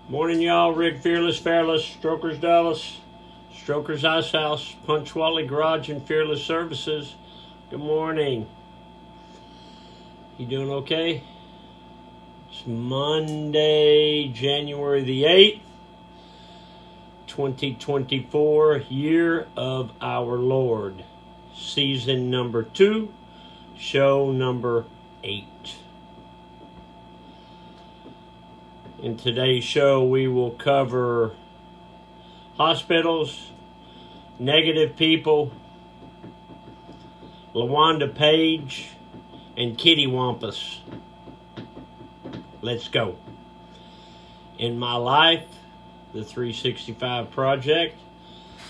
Morning, y'all. Rig Fearless, Fairless, Strokers Dallas, Strokers Ice House, Punctuality Garage, and Fearless Services. Good morning. You doing okay? It's Monday, January the 8th, 2024, year of our Lord. Season number 2, show number 8. In today's show, we will cover hospitals, negative people, LaWanda Page, and KittyWompus. Let's go. In my life, the 365 Project,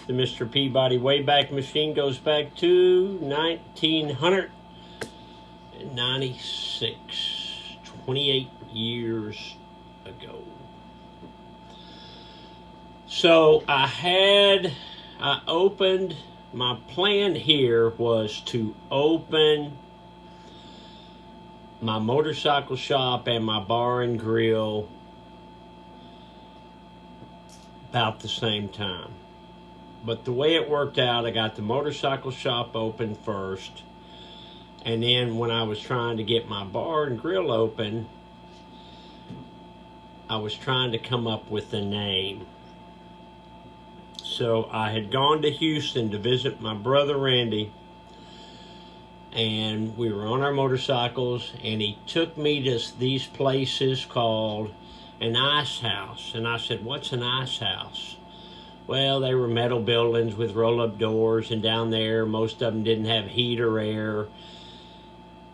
the Mr. Peabody Wayback Machine goes back to 1996, 28 years ago. So my plan here was to open my motorcycle shop and my bar and grill about the same time. But the way it worked out, I got the motorcycle shop open first, and then when I was trying to get my bar and grill open, I was trying to come up with a name. So I had gone to Houston to visit my brother Randy, and we were on our motorcycles, and he took me to these places called an ice house. And I said, "What's an ice house?" Well, they were metal buildings with roll-up doors, and down there, most of them didn't have heat or air.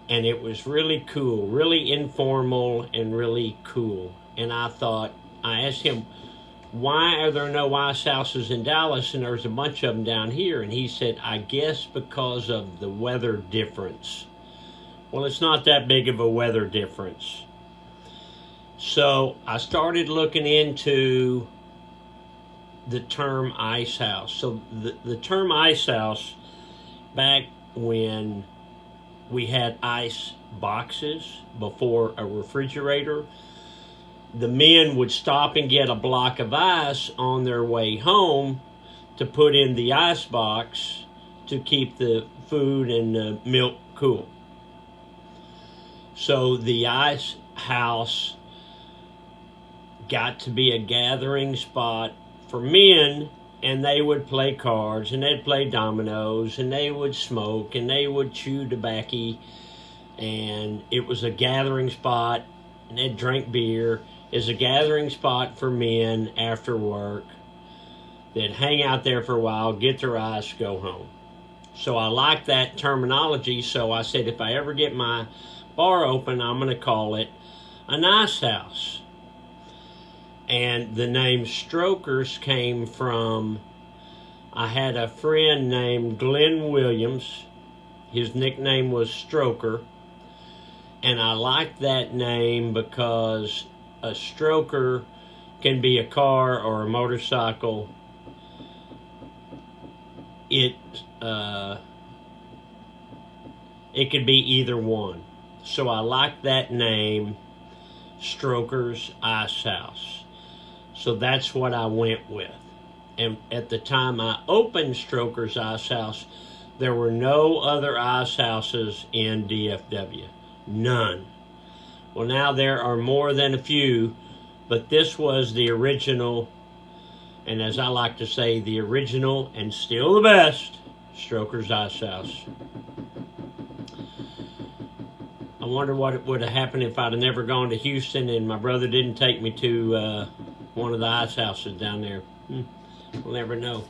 And it was really cool, really informal and really cool. And I asked him, why are there no ice houses in Dallas and there's a bunch of them down here? And he said, I guess because of the weather difference. Well, it's not that big of a weather difference. So I started looking into the term ice house. So the term ice house, back when we had ice boxes before a refrigerator, the men would stop and get a block of ice on their way home to put in the ice box to keep the food and the milk cool. So the ice house got to be a gathering spot for men, and they would play cards, and they'd play dominoes, and they would smoke, and they would chew tobacco, and it was a gathering spot, and they'd drink beer. Is a gathering spot for men after work. They'd hang out there for a while, get their ice, go home. So I like that terminology, so I said if I ever get my bar open, I'm going to call it an ice house. And the name Strokers came from, I had a friend named Glenn Williams. His nickname was Stroker. And I liked that name because a stroker can be a car or a motorcycle. It could be either one. So I like that name, Strokers Ice House. So that's what I went with. And at the time I opened Strokers Ice House, there were no other ice houses in DFW. None. Well, now there are more than a few, but this was the original, and as I like to say, the original and still the best Strokers Ice House. I wonder what would have happened if I'd have never gone to Houston and my brother didn't take me to one of the ice houses down there. We'll never know.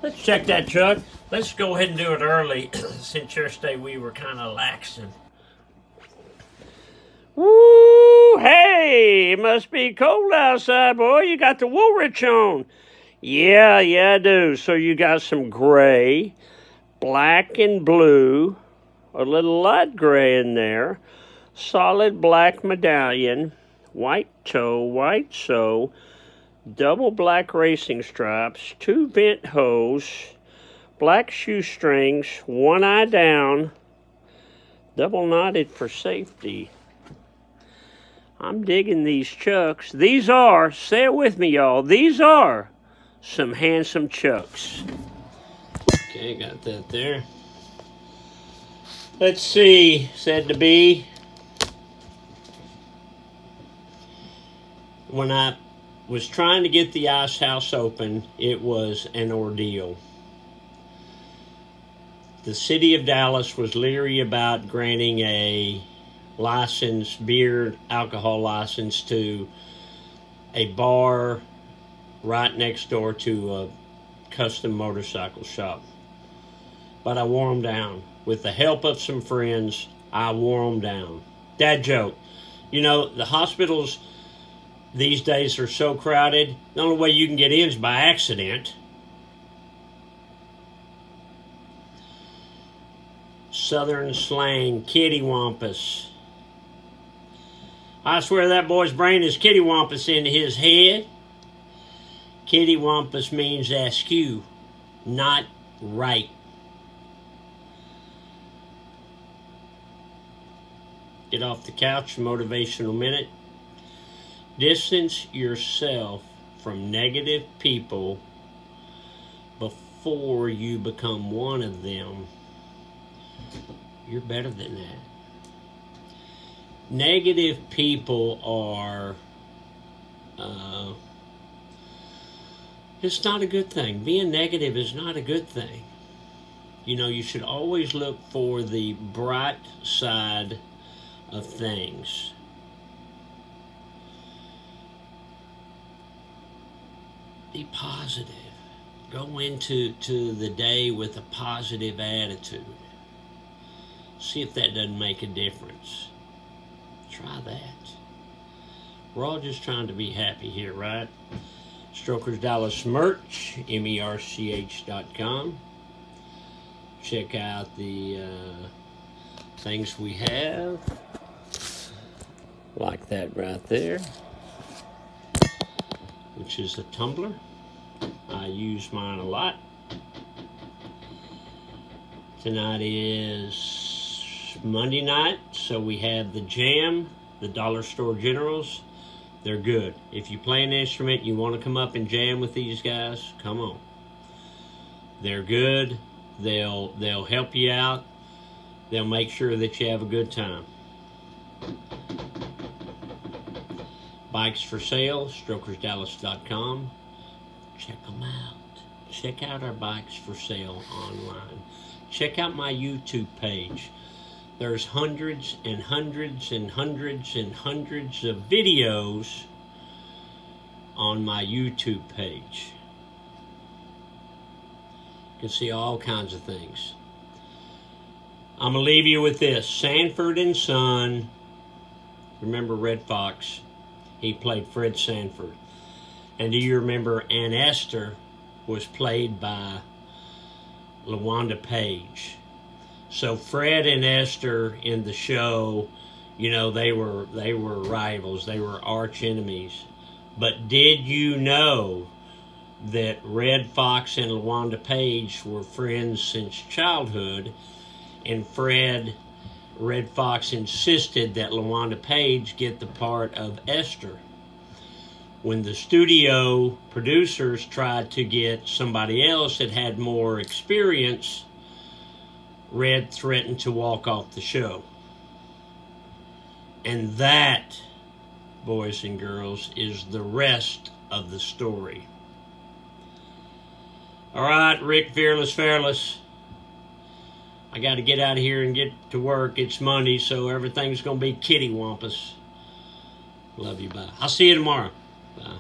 Let's check that truck. Let's go ahead and do it early. Since yesterday we were kind of laxing. Woo! Hey, it must be cold outside, boy. You got the Woolrich on. Yeah, I do. So you got some gray, black and blue, a little light gray in there, solid black medallion, white toe, white sew, double black racing stripes, 2 vent hose, black shoestrings, 1 eye down, double knotted for safety. I'm digging these chucks. These are, say it with me, y'all, these are some handsome chucks. Okay, got that there. Let's see, said to be. When I was trying to get the ice house open, it was an ordeal. The city of Dallas was leery about granting a license, beer, alcohol license to a bar right next door to a custom motorcycle shop. But I wore them down. With the help of some friends, I wore them down. Dad joke. You know, the hospitals these days are so crowded, the only way you can get in is by accident. Southern slang, KittyWompus. I swear that boy's brain is KittyWompus in his head. KittyWompus means askew, not right. Get off the couch, motivational minute. Distance yourself from negative people before you become one of them. You're better than that. Negative people are, it's not a good thing. Being negative is not a good thing. You know, you should always look for the bright side of things. Be positive. Go into the day with a positive attitude. See if that doesn't make a difference. Try that. We're all just trying to be happy here, right? Strokers Dallas merch, merch.com. Check out the things we have. Like that right there, which is a tumbler. I use mine a lot. Tonight is Monday night, so we have the Jam, the Dollar Store Generals. They're good. If you play an instrument, you want to come up and jam with these guys, come on. They're good. They'll help you out. They'll make sure that you have a good time. Bikes for sale, strokersdallas.com. Check them out. Check out our bikes for sale online. Check out my YouTube page. There's hundreds and hundreds and hundreds and hundreds of videos on my YouTube page. You can see all kinds of things. I'm going to leave you with this. Sanford and Son. Remember Red Fox? He played Fred Sanford. And do you remember Aunt Esther was played by LaWanda Page? So Fred and Esther in the show, you know, they were rivals. They were arch enemies. But did you know that Red Fox and LaWanda Page were friends since childhood? And Red Fox insisted that LaWanda Page get the part of Esther. When the studio producers tried to get somebody else that had more experience, Red threatened to walk off the show. And that, boys and girls, is the rest of the story. All right, Rick Fearless. I got to get out of here and get to work. It's Monday, so everything's going to be KittyWompus. Love you, bye. I'll see you tomorrow. Bye.